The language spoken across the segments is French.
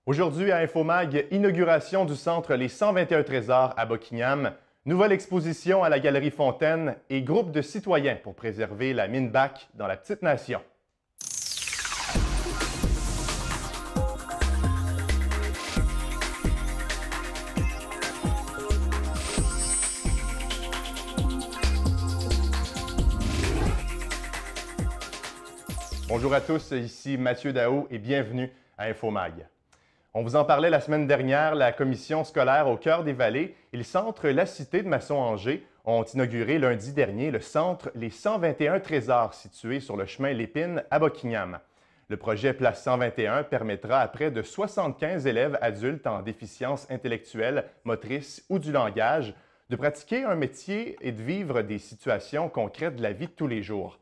Aujourd'hui à Infomag, inauguration du centre Les 121 Trésors à Buckingham, nouvelle exposition à la Galerie Fontaine et groupe de citoyens pour préserver la mine Bac dans la Petite Nation. Bonjour à tous, ici Mathieu Daou et bienvenue à Infomag. On vous en parlait la semaine dernière, la commission scolaire au cœur des vallées et le centre La Cité de Masson-Angers ont inauguré lundi dernier le centre Les 121 Trésors situé sur le chemin Lépine à Buckingham. Le projet Place 121 permettra à près de 75 élèves adultes en déficience intellectuelle, motrice ou du langage de pratiquer un métier et de vivre des situations concrètes de la vie de tous les jours.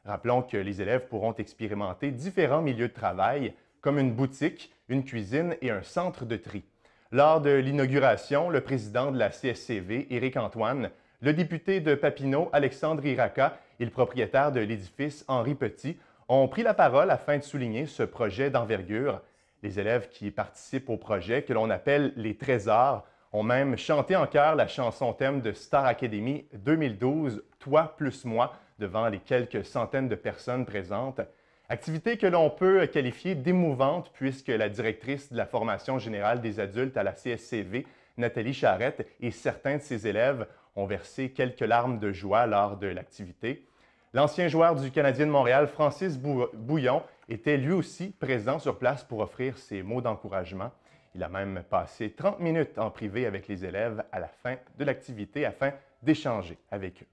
Rappelons que les élèves pourront expérimenter différents milieux de travail, comme une boutique, une cuisine et un centre de tri. Lors de l'inauguration, le président de la CSCV, Éric Antoine, le député de Papineau, Alexandre Iraca, et le propriétaire de l'édifice, Henri Petit, ont pris la parole afin de souligner ce projet d'envergure. Les élèves qui participent au projet, que l'on appelle les Trésors, ont même chanté en chœur la chanson thème de Star Academy 2012, « Toi plus moi », devant les quelques centaines de personnes présentes. Activité que l'on peut qualifier d'émouvante puisque la directrice de la formation générale des adultes à la CSCV, Nathalie Charette, et certains de ses élèves ont versé quelques larmes de joie lors de l'activité. L'ancien joueur du Canadien de Montréal, Francis Bouillon, était lui aussi présent sur place pour offrir ses mots d'encouragement. Il a même passé 30 minutes en privé avec les élèves à la fin de l'activité afin d'échanger avec eux.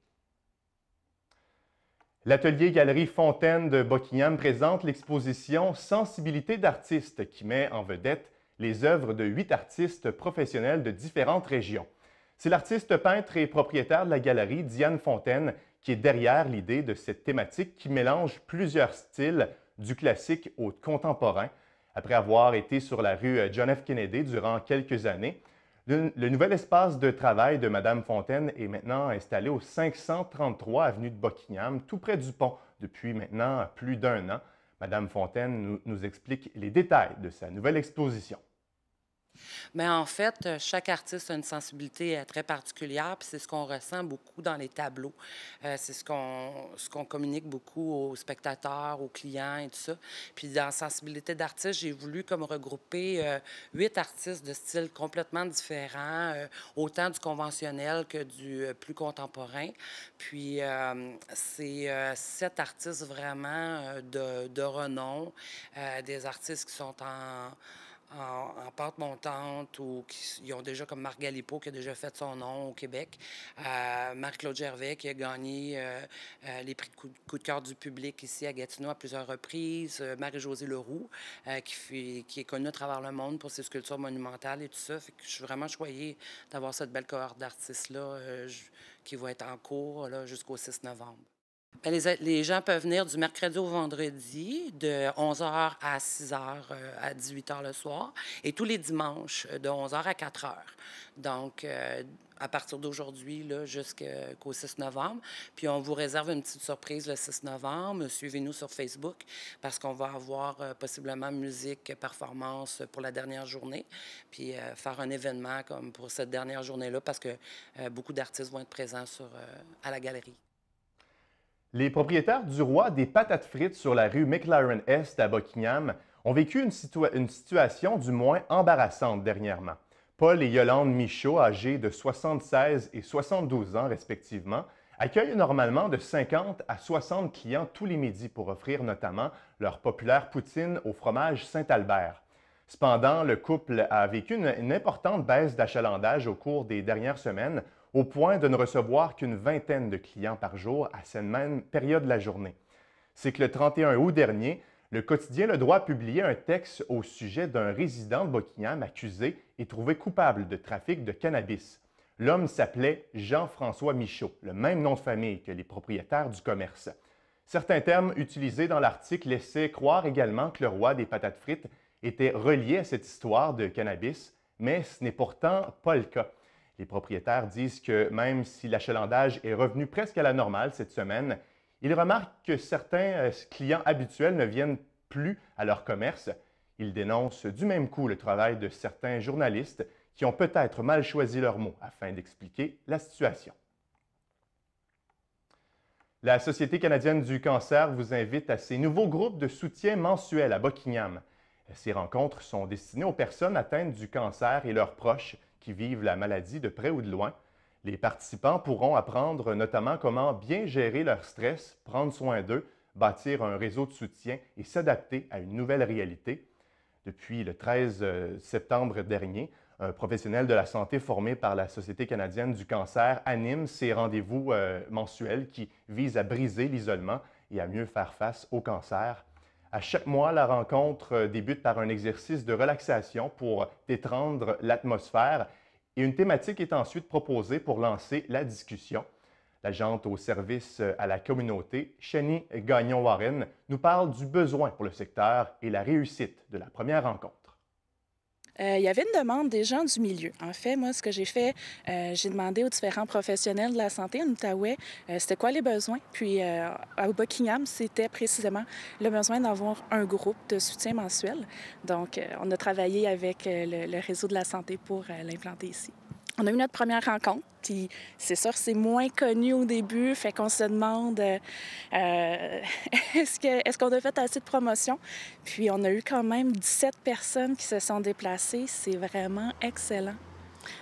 L'atelier Galerie Fontaine de Buckingham présente l'exposition Sensibilité d'artistes qui met en vedette les œuvres de 8 artistes professionnels de différentes régions. C'est l'artiste peintre et propriétaire de la galerie, Diane Fontaine, qui est derrière l'idée de cette thématique qui mélange plusieurs styles, du classique au contemporain. Après avoir été sur la rue John F. Kennedy durant quelques années, le nouvel espace de travail de Mme Fontaine est maintenant installé au 533 avenue de Buckingham, tout près du pont, depuis maintenant plus d'1 an. Mme Fontaine nous explique les détails de sa nouvelle exposition. Mais en fait, chaque artiste a une sensibilité très particulière, puis c'est ce qu'on ressent beaucoup dans les tableaux. C'est ce qu'on communique beaucoup aux spectateurs, aux clients et tout ça. Puis dans Sensibilité d'artiste, j'ai voulu comme regrouper 8 artistes de styles complètement différents, autant du conventionnel que du plus contemporain. Puis c'est 7 artistes vraiment de renom, des artistes qui sont en pente montante ou qui ont déjà, comme Marc Galipo, qui a déjà fait son nom au Québec. Marie-Claude Gervais, qui a gagné les prix de coup de cœur du public ici à Gatineau à plusieurs reprises. Marie-Josée Leroux, qui est connue à travers le monde pour ses sculptures monumentales et tout ça. Fait que je suis vraiment choyée d'avoir cette belle cohorte d'artistes-là qui va être en cours là, jusqu'au 6 novembre. Bien, les gens peuvent venir du mercredi au vendredi de 11h à 6h à 18h le soir et tous les dimanches de 11h à 4h. Donc, à partir d'aujourd'hui jusqu'au 6 novembre. Puis, on vous réserve une petite surprise le 6 novembre. Suivez-nous sur Facebook parce qu'on va avoir possiblement musique, performance pour la dernière journée. Puis, faire un événement comme pour cette dernière journée-là parce que beaucoup d'artistes vont être présents à la galerie. Les propriétaires du Roi des patates frites sur la rue McLaren-Est à Buckingham ont vécu une situation du moins embarrassante dernièrement. Paul et Yolande Michaud, âgés de 76 et 72 ans respectivement, accueillent normalement de 50 à 60 clients tous les midis pour offrir notamment leur populaire poutine au fromage Saint-Albert. Cependant, le couple a vécu une importante baisse d'achalandage au cours des dernières semaines, au point de ne recevoir qu'une vingtaine de clients par jour à cette même période de la journée. C'est que le 31 août dernier, le quotidien Le Droit a publié un texte au sujet d'un résident de Buckingham accusé et trouvé coupable de trafic de cannabis. L'homme s'appelait Jean-François Michaud, le même nom de famille que les propriétaires du commerce. Certains termes utilisés dans l'article laissaient croire également que le roi des patates frites était relié à cette histoire de cannabis, mais ce n'est pourtant pas le cas. Les propriétaires disent que même si l'achalandage est revenu presque à la normale cette semaine, ils remarquent que certains clients habituels ne viennent plus à leur commerce. Il dénonce du même coup le travail de certains journalistes qui ont peut-être mal choisi leurs mots afin d'expliquer la situation. La Société canadienne du cancer vous invite à ses nouveaux groupes de soutien mensuels à Buckingham. Ces rencontres sont destinées aux personnes atteintes du cancer et leurs proches qui vivent la maladie de près ou de loin. Les participants pourront apprendre notamment comment bien gérer leur stress, prendre soin d'eux, bâtir un réseau de soutien et s'adapter à une nouvelle réalité. Depuis le 13 septembre dernier, un professionnel de la santé formé par la Société canadienne du cancer anime ces rendez-vous mensuels qui visent à briser l'isolement et à mieux faire face au cancer. À chaque mois, la rencontre débute par un exercice de relaxation pour détendre l'atmosphère et une thématique est ensuite proposée pour lancer la discussion. L'agente au service à la communauté, Shani Gagnon-Warren, nous parle du besoin pour le secteur et la réussite de la première rencontre. Il y avait une demande des gens du milieu. En fait, moi, ce que j'ai fait, j'ai demandé aux différents professionnels de la santé en Outaouais, c'était quoi les besoins. Puis, à Buckingham, c'était précisément le besoin d'avoir un groupe de soutien mensuel. Donc, on a travaillé avec le réseau de la santé pour l'implanter ici. On a eu notre première rencontre, puis c'est sûr, c'est moins connu au début, fait qu'on se demande est-ce qu'on a fait assez de promotion? Puis on a eu quand même 17 personnes qui se sont déplacées, c'est vraiment excellent.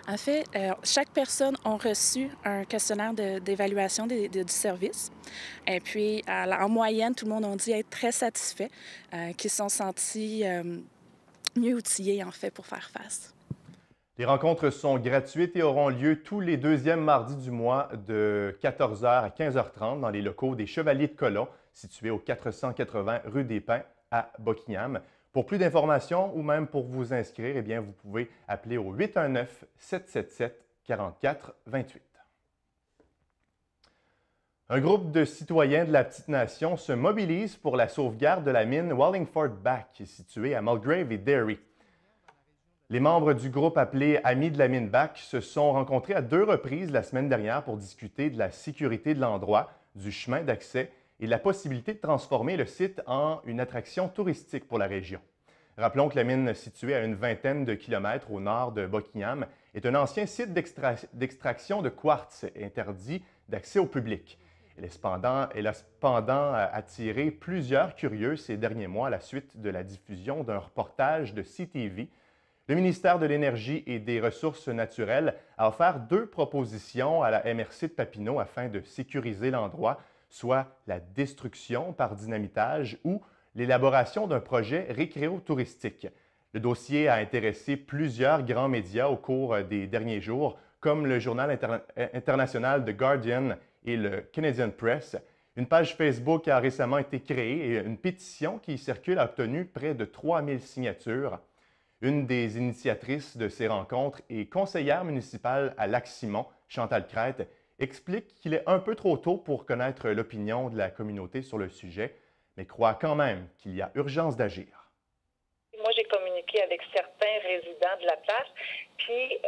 En fait, chaque personne a reçu un questionnaire d'évaluation du service. Et puis, en moyenne, tout le monde a dit être très satisfait, qu'ils se sont sentis mieux outillés, en fait, pour faire face. Les rencontres sont gratuites et auront lieu tous les deuxièmes mardis du mois de 14h à 15h30 dans les locaux des Chevaliers de Colomb, situés au 480 rue des Pins à Buckingham. Pour plus d'informations ou même pour vous inscrire, eh bien, vous pouvez appeler au 819-777-4428. Un groupe de citoyens de la Petite Nation se mobilise pour la sauvegarde de la mine Wallingford Back, située à Mulgrave et Derry. Les membres du groupe appelé Amis de la mine Back se sont rencontrés à 2 reprises la semaine dernière pour discuter de la sécurité de l'endroit, du chemin d'accès et de la possibilité de transformer le site en une attraction touristique pour la région. Rappelons que la mine, située à une vingtaine de kilomètres au nord de Buckingham, est un ancien site d'extraction de quartz interdit d'accès au public. Elle a cependant attiré plusieurs curieux ces derniers mois à la suite de la diffusion d'un reportage de CTV. Le ministère de l'Énergie et des Ressources naturelles a offert 2 propositions à la MRC de Papineau afin de sécuriser l'endroit, soit la destruction par dynamitage ou l'élaboration d'un projet récréo-touristique. Le dossier a intéressé plusieurs grands médias au cours des derniers jours, comme le journal international The Guardian et le Canadian Press. Une page Facebook a récemment été créée et une pétition qui circule a obtenu près de 3000 signatures. Une des initiatrices de ces rencontres et conseillère municipale à Lac-Simon, Chantal Crête, explique qu'il est un peu trop tôt pour connaître l'opinion de la communauté sur le sujet, mais croit quand même qu'il y a urgence d'agir. Moi, j'ai communiqué avec certains résidents de la place, puis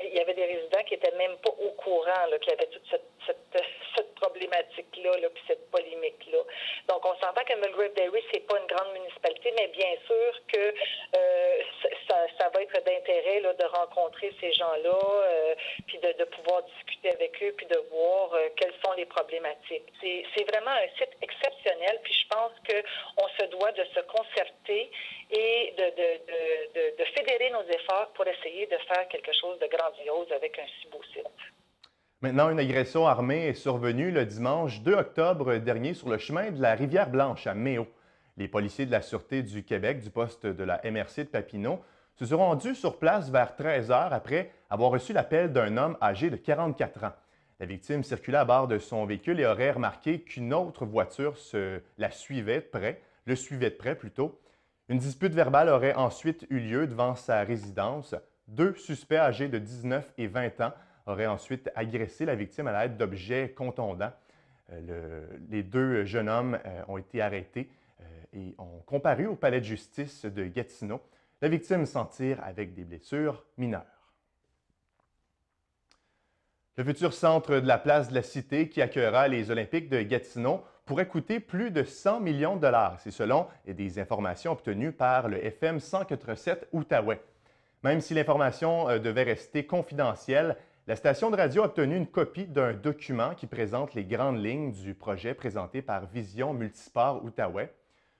il y avait des résidents qui n'étaient même pas au courant qu'il y avait toute cette problématique-là, puis cette polémique-là. Donc, on s'entend que Mulgrave-Derry, c'est pas une grande municipalité, mais bien sûr que ça va être d'intérêt de rencontrer ces gens-là, puis de pouvoir discuter avec eux, puis de voir quelles sont les problématiques. C'est vraiment un site exceptionnel, puis je pense qu'on se doit de se concerter et de fédérer nos efforts pour essayer de faire quelque chose de grandiose avec un si beau site. Maintenant, une agression armée est survenue le dimanche 2 octobre dernier sur le chemin de la Rivière-Blanche à Méo. Les policiers de la Sûreté du Québec du poste de la MRC de Papineau se sont rendus sur place vers 13 heures après avoir reçu l'appel d'un homme âgé de 44 ans. La victime circulait à bord de son véhicule et aurait remarqué qu'une autre voiture le suivait de près plutôt. Une dispute verbale aurait ensuite eu lieu devant sa résidence. 2 suspects âgés de 19 et 20 ans auraient ensuite agressé la victime à l'aide d'objets contondants. Les 2 jeunes hommes ont été arrêtés et ont comparu au palais de justice de Gatineau. La victime s'en tire avec des blessures mineures. Le futur centre de la place de la Cité qui accueillera les Olympiques de Gatineau pourrait coûter plus de 100 millions de dollars. C'est selon des informations obtenues par le FM 104.7 Outaouais. Même si l'information devait rester confidentielle, la station de radio a obtenu une copie d'un document qui présente les grandes lignes du projet présenté par Vision Multisport Outaouais.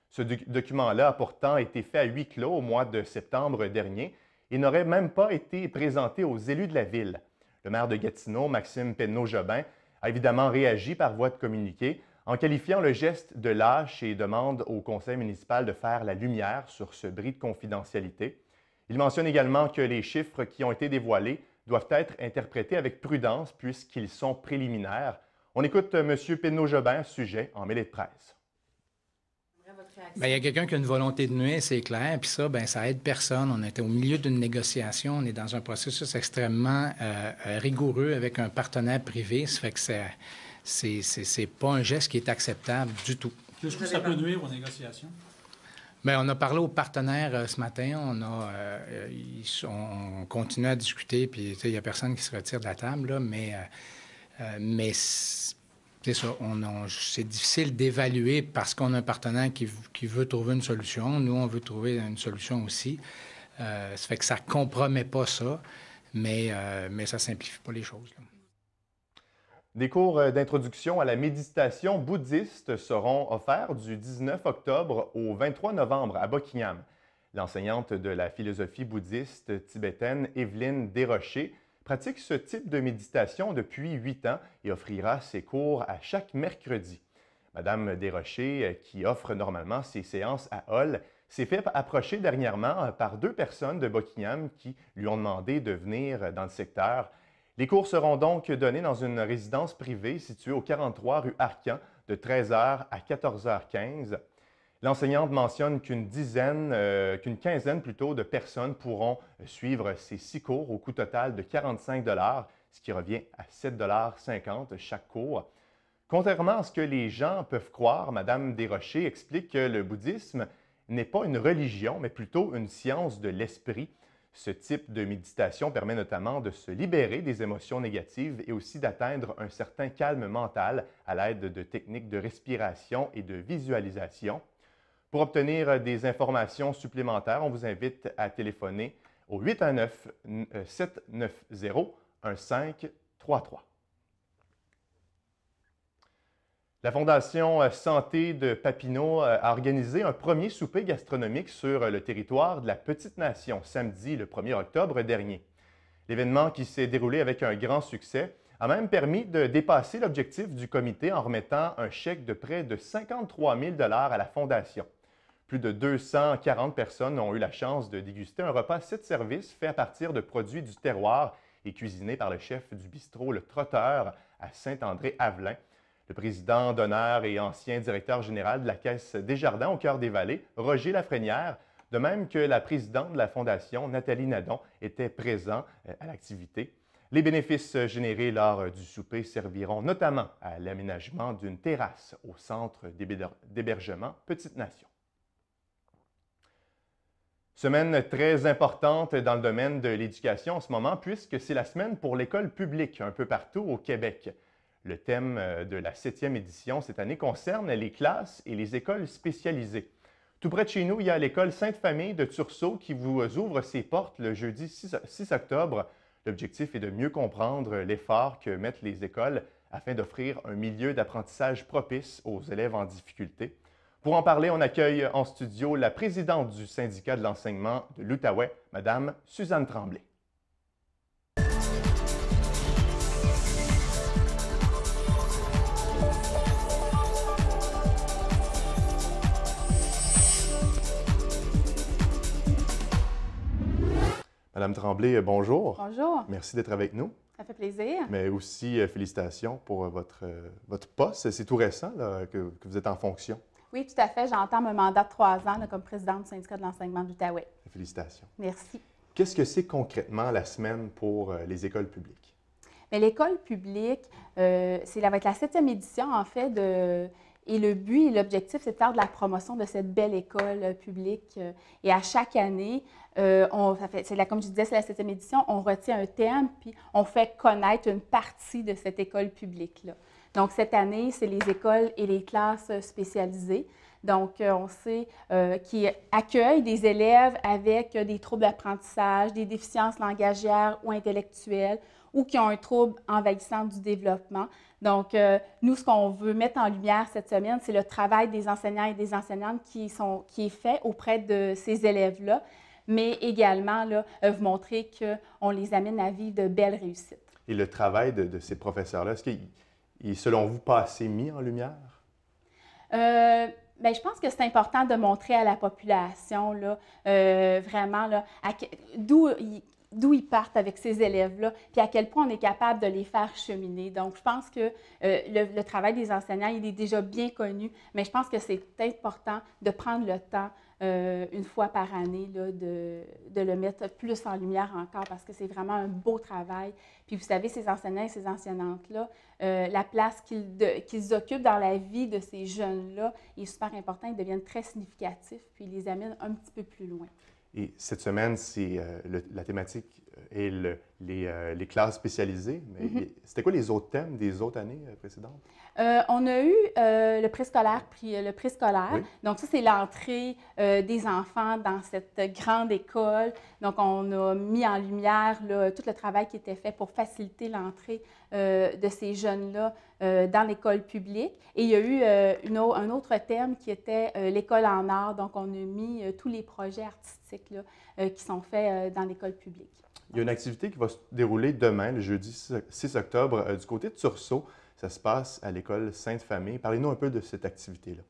Ce document-là a pourtant été fait à huis clos au mois de septembre dernier et n'aurait même pas été présenté aux élus de la ville. Le maire de Gatineau, Maxime Penneau-Jobin, a évidemment réagi par voie de communiqué en qualifiant le geste de lâche et demande au conseil municipal de faire la lumière sur ce bris de confidentialité. Il mentionne également que les chiffres qui ont été dévoilés doivent être interprétés avec prudence puisqu'ils sont préliminaires. On écoute M. Penneau-Jobin, sujet en mêlée de presse. Bien, il y a quelqu'un qui a une volonté de nuire, c'est clair, puis ça, bien, ça aide personne. On était au milieu d'une négociation, on est dans un processus extrêmement rigoureux avec un partenaire privé, ça fait que c'est pas un geste qui est acceptable du tout. Jusqu'où ça peut nuire aux négociations? Bien, on a parlé aux partenaires ce matin, on continue à discuter, puis il n'y a personne qui se retire de la table, là, mais c'est ça, c'est difficile d'évaluer parce qu'on a un partenaire qui veut trouver une solution. Nous, on veut trouver une solution aussi. Ça fait que ça ne compromet pas ça, mais ça ne simplifie pas les choses, là. Des cours d'introduction à la méditation bouddhiste seront offerts du 19 octobre au 23 novembre à Buckingham. L'enseignante de la philosophie bouddhiste tibétaine, Evelyne Desrochers, pratique ce type de méditation depuis 8 ans et offrira ses cours à chaque mercredi. Madame Desrochers, qui offre normalement ses séances à Hull, s'est fait approcher dernièrement par 2 personnes de Buckingham qui lui ont demandé de venir dans le secteur. Les cours seront donc donnés dans une résidence privée située au 43 rue Arcan de 13h à 14h15. L'enseignante mentionne qu'une quinzaine plutôt de personnes pourront suivre ces 6 cours au coût total de 45 $, ce qui revient à 7,50 $ chaque cours. Contrairement à ce que les gens peuvent croire, Mme Desrochers explique que le bouddhisme n'est pas une religion, mais plutôt une science de l'esprit. Ce type de méditation permet notamment de se libérer des émotions négatives et aussi d'atteindre un certain calme mental à l'aide de techniques de respiration et de visualisation. Pour obtenir des informations supplémentaires, on vous invite à téléphoner au 819-790-1533. La Fondation Santé de Papineau a organisé un premier souper gastronomique sur le territoire de la Petite Nation samedi, le 1er octobre dernier. L'événement, qui s'est déroulé avec un grand succès, a même permis de dépasser l'objectif du comité en remettant un chèque de près de 53 000 $ à la Fondation. Plus de 240 personnes ont eu la chance de déguster un repas 7 services fait à partir de produits du terroir et cuisiné par le chef du bistrot Le Trotteur à Saint-André-Avelin. Le président d'honneur et ancien directeur général de la Caisse Desjardins au Cœur des Vallées, Roger Lafrenière, de même que la présidente de la Fondation, Nathalie Nadon, étaient présents à l'activité. Les bénéfices générés lors du souper serviront notamment à l'aménagement d'une terrasse au centre d'hébergement Petite Nation. Semaine très importante dans le domaine de l'éducation en ce moment, puisque c'est la semaine pour l'école publique un peu partout au Québec. Le thème de la 7e édition cette année concerne les classes et les écoles spécialisées. Tout près de chez nous, il y a l'école Sainte-Famille de Tursault qui vous ouvre ses portes le jeudi 6 octobre. L'objectif est de mieux comprendre l'effort que mettent les écoles afin d'offrir un milieu d'apprentissage propice aux élèves en difficulté. Pour en parler, on accueille en studio la présidente du syndicat de l'enseignement de l'Outaouais, Mme Suzanne Tremblay. Madame Tremblay, bonjour. Bonjour. Merci d'être avec nous. Ça fait plaisir. Mais aussi, félicitations pour votre poste. C'est tout récent là, que vous êtes en fonction. Oui, tout à fait. J'entame un mandat de 3 ans là, comme présidente du syndicat de l'enseignement de l'Outaouais. Félicitations. Merci. Qu'est-ce que c'est concrètement la semaine pour les écoles publiques? Bien, l'école publique, c'est avec la 7e édition, en fait, et le but et l'objectif, c'est de faire de la promotion de cette belle école publique. Et à chaque année, comme je disais, c'est la 7e édition, on retient un thème, puis on fait connaître une partie de cette école publique-là. Donc, cette année, c'est les écoles et les classes spécialisées. Donc, on sait qui accueillent des élèves avec des troubles d'apprentissage, des déficiences langagières ou intellectuelles, ou qui ont un trouble envahissant du développement. Donc, nous, ce qu'on veut mettre en lumière cette semaine, c'est le travail des enseignants et des enseignantes qui est fait auprès de ces élèves-là, mais également là, vous montrer qu'on les amène à vivre de belles réussites. Et le travail de ces professeurs-là, est-ce qu'il est, selon vous, pas assez mis en lumière? Bien, je pense que c'est important de montrer à la population, là, vraiment, là, d'où ils partent avec ces élèves-là, puis à quel point on est capable de les faire cheminer. Donc, je pense que le travail des enseignants, il est déjà bien connu, mais je pense que c'est important de prendre le temps, une fois par année, là, de le mettre plus en lumière encore, parce que c'est vraiment un beau travail. Puis, vous savez, ces enseignants et ces enseignantes-là, la place qu'ils occupent dans la vie de ces jeunes-là est super important. Ils deviennent très significatifs, puis ils les amènent un petit peu plus loin. Et cette semaine, c'est la thématique est les classes spécialisées. Mais c'était quoi les autres thèmes des autres années précédentes? On a eu le préscolaire, puis le préscolaire. Oui. Donc, ça, c'est l'entrée des enfants dans cette grande école. Donc, on a mis en lumière là, tout le travail qui était fait pour faciliter l'entrée de ces jeunes-là dans l'école publique. Et il y a eu un autre thème qui était l'école en art. Donc, on a mis tous les projets artistiques là, qui sont faits dans l'école publique. Il y a une activité qui va se dérouler demain, le jeudi 6 octobre, du côté de Tursault. Ça se passe à l'école Sainte-Famille. Parlez-nous un peu de cette activité-là.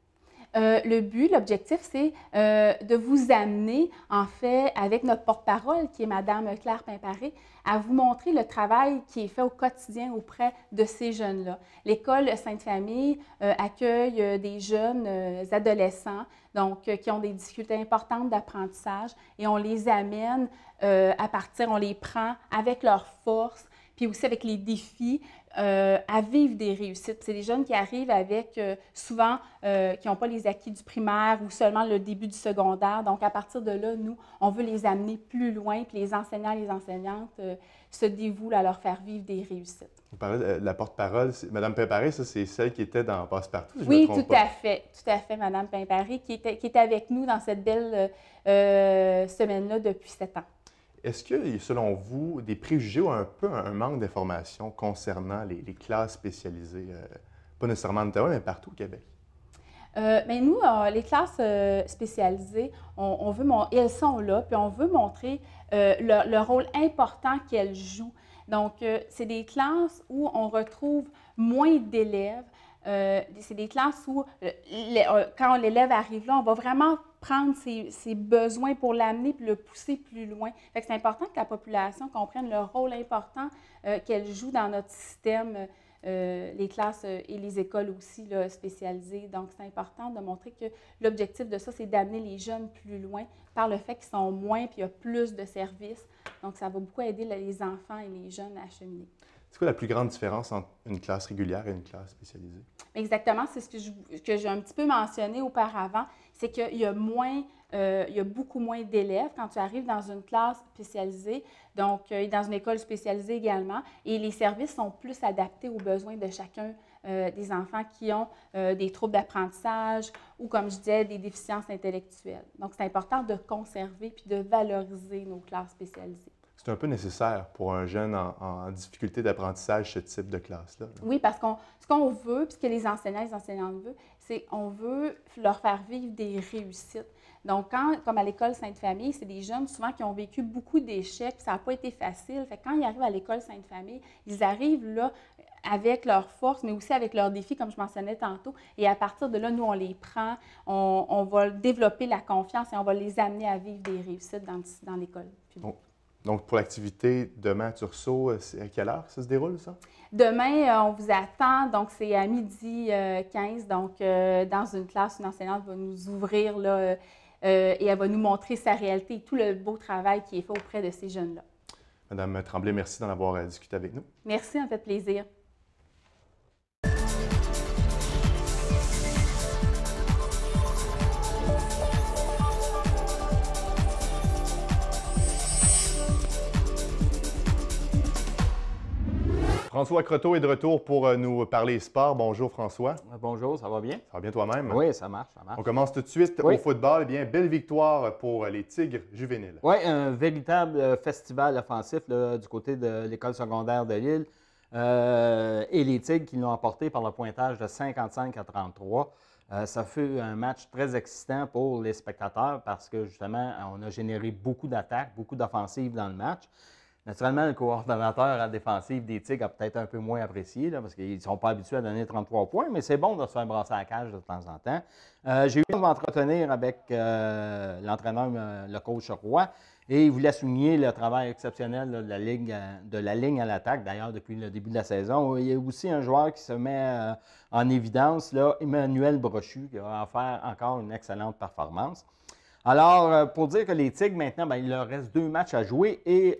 Le but, l'objectif, c'est de vous amener, en fait, avec notre porte-parole, qui est Mme Claire Pimparé, à vous montrer le travail qui est fait au quotidien auprès de ces jeunes-là. L'école Sainte-Famille accueille des jeunes adolescents, donc qui ont des difficultés importantes d'apprentissage, et on les amène on les prend avec leurs forces, puis aussi avec les défis, à vivre des réussites. C'est des jeunes qui arrivent avec, souvent, qui n'ont pas les acquis du primaire ou seulement le début du secondaire. Donc, à partir de là, nous, on veut les amener plus loin, puis les enseignants et les enseignantes se dévouent à leur faire vivre des réussites. Vous parlez de la porte-parole. Mme Pimparé, ça, c'est celle qui était dans Passe-Partout, oui, tout à fait, Mme Pimparé, qui était avec nous dans cette belle semaine-là depuis 7 ans. Est-ce qu'il y a, selon vous, des préjugés ou un peu un manque d'informations concernant les classes spécialisées, pas nécessairement en Ottawa, mais partout au Québec? Mais nous, les classes spécialisées, on veut elles sont là, puis on veut montrer le rôle important qu'elles jouent. Donc, c'est des classes où on retrouve moins d'élèves. C'est des classes où, quand l'élève arrive là, on va vraiment prendre ses besoins pour l'amener puis le pousser plus loin. Fait que c'est important que la population comprenne le rôle important qu'elle joue dans notre système, les classes et les écoles aussi là, spécialisées. Donc, c'est important de montrer que l'objectif de ça, c'est d'amener les jeunes plus loin par le fait qu'ils sont moins puis il y a plus de services. Donc, ça va beaucoup aider les enfants et les jeunes à cheminer. C'est quoi la plus grande différence entre une classe régulière et une classe spécialisée? Exactement, c'est ce que j'ai un petit peu mentionné auparavant, c'est qu'il y a beaucoup moins d'élèves quand tu arrives dans une classe spécialisée, donc dans une école spécialisée également, et les services sont plus adaptés aux besoins de chacun des enfants qui ont des troubles d'apprentissage ou, comme je disais, des déficiences intellectuelles. Donc, c'est important de conserver puis de valoriser nos classes spécialisées. C'est un peu nécessaire pour un jeune en difficulté d'apprentissage, ce type de classe-là. Oui, parce que ce qu'on veut, puis ce que les enseignants et les enseignantes veulent, c'est qu'on veut leur faire vivre des réussites. Donc, comme à l'école Sainte-Famille, c'est des jeunes souvent qui ont vécu beaucoup d'échecs, puis ça n'a pas été facile. Fait que quand ils arrivent à l'école Sainte-Famille, ils arrivent là avec leurs forces, mais aussi avec leurs défis, comme je mentionnais tantôt. Et à partir de là, nous, on les prend, on va développer la confiance et on va les amener à vivre des réussites dans l'école publique. Donc, pour l'activité demain à Tursault, c'est à quelle heure ça se déroule, ça? Demain, on vous attend. Donc, c'est à 12h15. Donc, dans une classe, une enseignante va nous ouvrir là, et elle va nous montrer sa réalité et tout le beau travail qui est fait auprès de ces jeunes-là. Madame Tremblay, merci d'en avoir discuté avec nous. Merci, ça me fait plaisir. François Croteau est de retour pour nous parler sport. Bonjour François. Bonjour, ça va bien? Ça va bien toi-même? Oui, ça marche, ça marche. On commence tout de suite au football. Eh bien, belle victoire pour les Tigres juvéniles. Oui, un véritable festival offensif là, du côté de l'école secondaire de Lille. Et les Tigres qui l'ont emporté par le pointage de 55 à 33. Ça fut un match très excitant pour les spectateurs parce que justement, on a généré beaucoup d'attaques, beaucoup d'offensives dans le match. Naturellement, le coordonnateur à la défensive des Tigres a peut-être un peu moins apprécié là, parce qu'ils ne sont pas habitués à donner 33 points, mais c'est bon de se faire brasser à la cage de temps en temps. J'ai eu de m'entretenir avec l'entraîneur, le coach Roy, et il voulait souligner le travail exceptionnel là, de la ligne à l'attaque, d'ailleurs, depuis le début de la saison. Il y a aussi un joueur qui se met en évidence, là, Emmanuel Brochu, qui va en faire encore une excellente performance. Alors, pour dire que les Tigres, maintenant, bien, il leur reste 2 matchs à jouer et,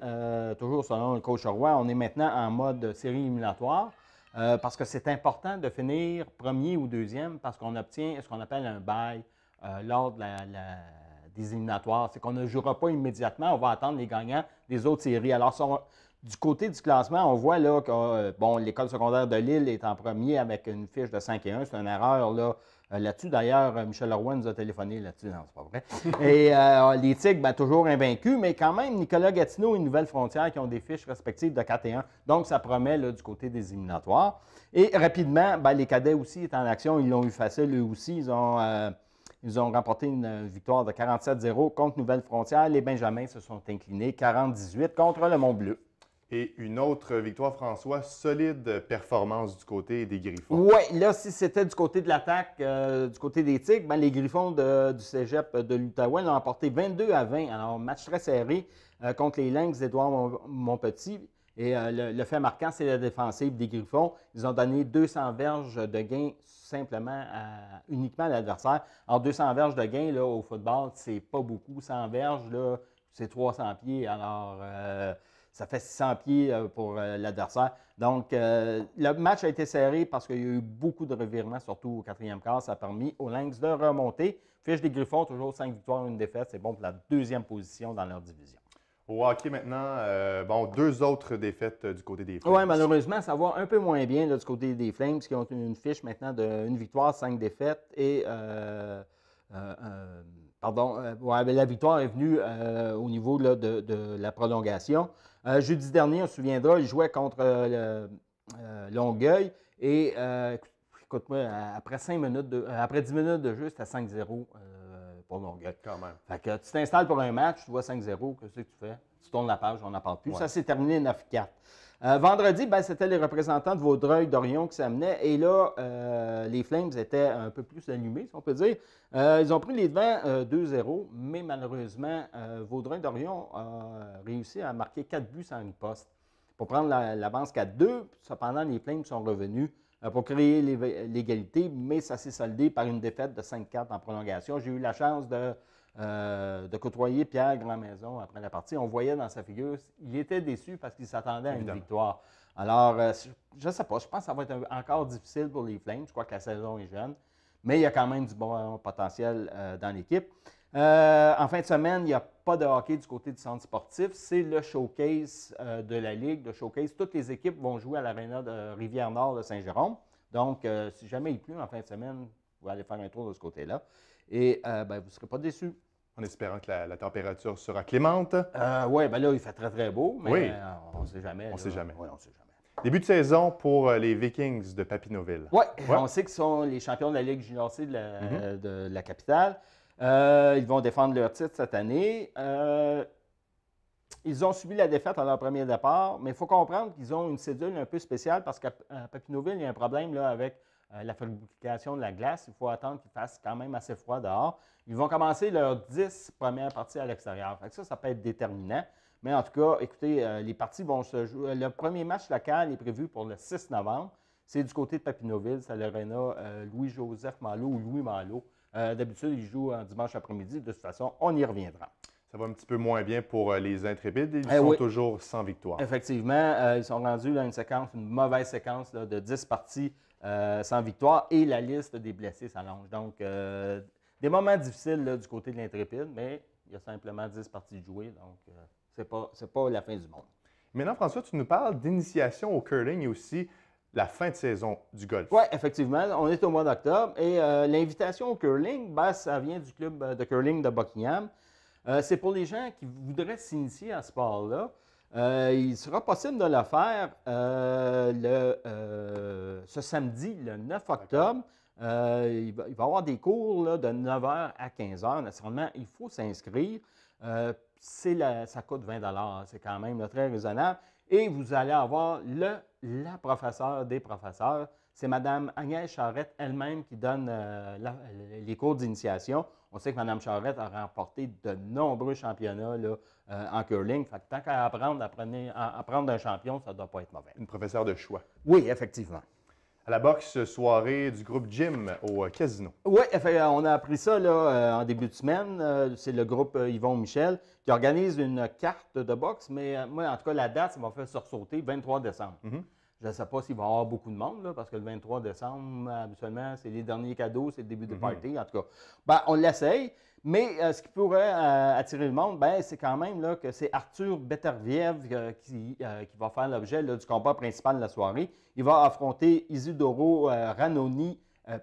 toujours selon le coach Roy, on est maintenant en mode série éliminatoire parce que c'est important de finir premier ou deuxième parce qu'on obtient ce qu'on appelle un bye lors de des éliminatoires. C'est qu'on ne jouera pas immédiatement, on va attendre les gagnants des autres séries. Alors, du côté du classement, on voit là que l'école secondaire de Lille est en premier avec une fiche de 5-1. C'est une erreur là. Là-dessus, d'ailleurs, Michel Leroy nous a téléphoné là-dessus. Non, c'est pas vrai. Et les Tigres, bien, toujours invaincus, mais quand même, Nicolas Gatineau et Nouvelle-Frontière qui ont des fiches respectives de 4-1. Donc, ça promet là, du côté des éliminatoires. Et rapidement, bien, les cadets aussi étaient en action. Ils l'ont eu facile, eux aussi. Ils ont remporté une victoire de 47-0 contre Nouvelle-Frontière. Les Benjamins se sont inclinés 40-18 contre le Mont-Bleu. Et une autre victoire, François, solide performance du côté des Griffons. Oui, là, si c'était du côté de l'attaque, du côté des Tigres, bien, les Griffons du cégep de l'Outaouais l'ont emporté 22-20. Alors, match très serré contre les Lynx d'Édouard Montpetit. Et le fait marquant, c'est la défensive des Griffons. Ils ont donné 200 verges de gain simplement uniquement à l'adversaire. Alors, 200 verges de gain là, au football, c'est pas beaucoup. 100 verges, là, c'est 300 pieds. Alors, ça fait 600 pieds pour l'adversaire. Donc, le match a été serré parce qu'il y a eu beaucoup de revirements, surtout au 4e quart. Ça a permis aux Lynx de remonter. Fiche des Griffons, toujours 5 victoires, 1 défaite. C'est bon pour la 2e position dans leur division. Au hockey maintenant, 2 autres défaites du côté des Flames. Oui, malheureusement, ça va un peu moins bien là, du côté des Flames qui ont une fiche maintenant de 1 victoire, 5 défaites. Et la victoire est venue au niveau là, de la prolongation. Jeudi dernier, on se souviendra, il jouait contre Longueuil et écoute-moi, après 10 minutes de jeu, c'était 5-0 pour Longueuil. Quand même. Fait que tu t'installes pour un match, tu vois 5-0, qu'est-ce que tu fais? Tu tournes la page, on n'en parle plus. Ouais. Ça s'est terminé 9-4. Vendredi, ben, c'était les représentants de Vaudreuil-Dorion qui s'amenaient. Et là, les Flames étaient un peu plus allumés, si on peut dire. Ils ont pris les devants 2-0, mais malheureusement, Vaudreuil-Dorion a réussi à marquer 4 buts sans riposte pour prendre l'avance 4-2. Cependant, les Flames sont revenus pour créer l'égalité, mais ça s'est soldé par une défaite de 5-4 en prolongation. J'ai eu la chance de côtoyer Pierre Grandmaison après la partie. On voyait dans sa figure, il était déçu parce qu'il s'attendait à une victoire. Alors, je ne sais pas, je pense que ça va être encore difficile pour les Flames. Je crois que la saison est jeune, mais il y a quand même du bon potentiel dans l'équipe. En fin de semaine, il n'y a pas de hockey du côté du centre sportif. C'est le showcase de la Ligue. Le showcase, toutes les équipes vont jouer à l'aréna de Rivière-Nord de Saint-Jérôme. Donc, si jamais il pleut en fin de semaine, vous allez faire un tour de ce côté-là. Et vous ne serez pas déçus. En espérant que la température sera clémente. Oui, bien là, il fait très, très beau, mais oui. On ne sait jamais. On ne sait jamais. Oui, on ne sait jamais. Début de saison pour les Vikings de Papineauville. Oui, on sait qu'ils sont les champions de la Ligue junior C de la capitale. Ils vont défendre leur titre cette année. Ils ont subi la défaite à leur premier départ, mais il faut comprendre qu'ils ont une cédule un peu spéciale parce qu'à Papineauville, il y a un problème là, avec la fabrication de la glace. Il faut attendre qu'il fasse quand même assez froid dehors. Ils vont commencer leurs 10 premières parties à l'extérieur. Ça peut être déterminant. Mais en tout cas, écoutez, les parties vont se jouer. Le premier match local est prévu pour le 6 novembre. C'est du côté de Papineauville. C'est à l'aréna Louis-Joseph Malo ou Louis Malo. D'habitude, ils jouent un dimanche après-midi. De toute façon, on y reviendra. Ça va un petit peu moins bien pour les Intrépides. Ils sont toujours sans victoire. Effectivement, ils sont rendus là, une mauvaise séquence là, de 10 parties sans victoire et la liste des blessés s'allonge. Donc, des moments difficiles là, du côté de l'Intrépide, mais il y a simplement 10 parties jouées. Donc, c'est pas la fin du monde. Maintenant, François, tu nous parles d'initiation au curling et aussi la fin de saison du golf. Oui, effectivement. On est au mois d'octobre et l'invitation au curling, ben, ça vient du club de curling de Buckingham. C'est pour les gens qui voudraient s'initier à ce sport-là. Il sera possible de le faire ce samedi, le 9 octobre. Il va y avoir des cours là, de 9h à 15h. Naturellement, il faut s'inscrire. Ça coûte 20 $. C'est quand même là, très raisonnable. Et vous allez avoir la professeure des professeurs. C'est Mme Agnès Charette elle-même qui donne les cours d'initiation. On sait que Mme Charette a remporté de nombreux championnats là, en curling. Fait que tant qu'à apprendre un champion, ça ne doit pas être mauvais. Une professeure de choix. Oui, effectivement. À la boxe, soirée du groupe Gym au casino. Oui, on a appris ça là, en début de semaine. C'est le groupe Yvon Michel qui organise une carte de boxe, mais moi, en tout cas, la date, ça m'a fait sursauter, 23 décembre. Je ne sais pas s'il va y avoir beaucoup de monde, là, parce que le 23 décembre, habituellement, c'est les derniers cadeaux, c'est le début des parties. En tout cas, ben, on l'essaye. Mais ce qui pourrait attirer le monde, ben, c'est quand même là, que c'est Arthur Beterbiev qui va faire l'objet du combat principal de la soirée. Il va affronter Isidoro Ranoni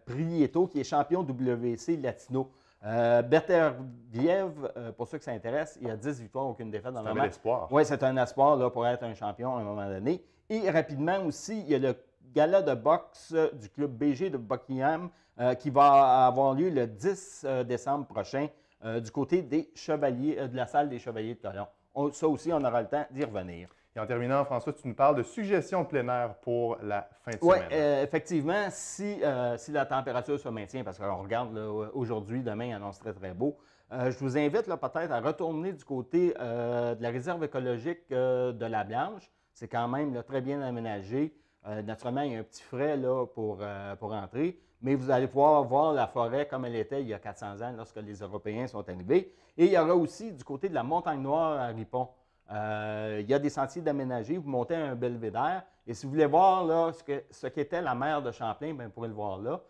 Prieto, qui est champion WC latino. Beterbiev, pour ceux qui s'intéressent, il a 10 victoires, aucune défaite dans le match. C'est un espoir. Oui, c'est un espoir là, pour être un champion à un moment donné. Et rapidement aussi, il y a le gala de boxe du club BG de Buckingham qui va avoir lieu le 10 décembre prochain du côté des Chevaliers, de la salle des Chevaliers de Toulon. Ça aussi, on aura le temps d'y revenir. Et en terminant, François, tu nous parles de suggestions de plein air pour la fin de Oui, semaine. effectivement, si la température se maintient, parce qu'on regarde aujourd'hui, demain, il annonce très, très beau, je vous invite peut-être à retourner du côté de la réserve écologique de la Blanche. C'est quand même là, très bien aménagé. Naturellement, il y a un petit frais là, pour entrer, mais vous allez pouvoir voir la forêt comme elle était il y a 400 ans lorsque les Européens sont arrivés. Et il y aura aussi du côté de la Montagne Noire à Ripon. Il y a des sentiers d'aménager, vous montez un belvédère. Et si vous voulez voir là, ce qu'était la mer de Champlain, bien, vous pourrez le voir là.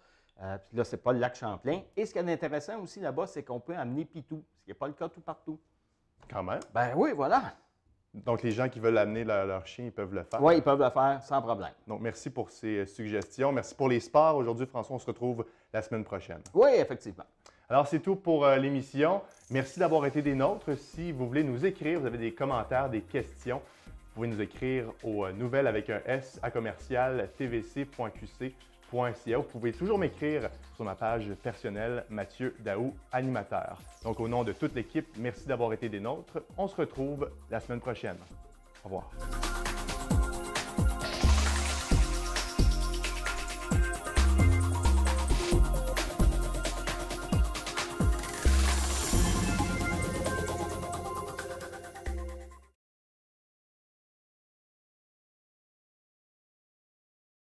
Puis là, ce n'est pas le lac Champlain. Et ce qui est intéressant aussi là-bas, c'est qu'on peut amener Pitou, ce qui n'est pas le cas tout partout. Quand même. Ben oui, voilà. Donc, les gens qui veulent amener leur chien, ils peuvent le faire. Oui, ils peuvent le faire sans problème. Donc, merci pour ces suggestions. Merci pour les sports. Aujourd'hui, François, on se retrouve la semaine prochaine. Oui, effectivement. Alors, c'est tout pour l'émission. Merci d'avoir été des nôtres. Si vous voulez nous écrire, vous avez des commentaires, des questions, vous pouvez nous écrire aux nouvelles avec un S à commercial tvc.qc.ca. Vous pouvez toujours m'écrire sur ma page personnelle, Mathieu Daou, animateur. Donc, au nom de toute l'équipe, merci d'avoir été des nôtres. On se retrouve la semaine prochaine. Au revoir.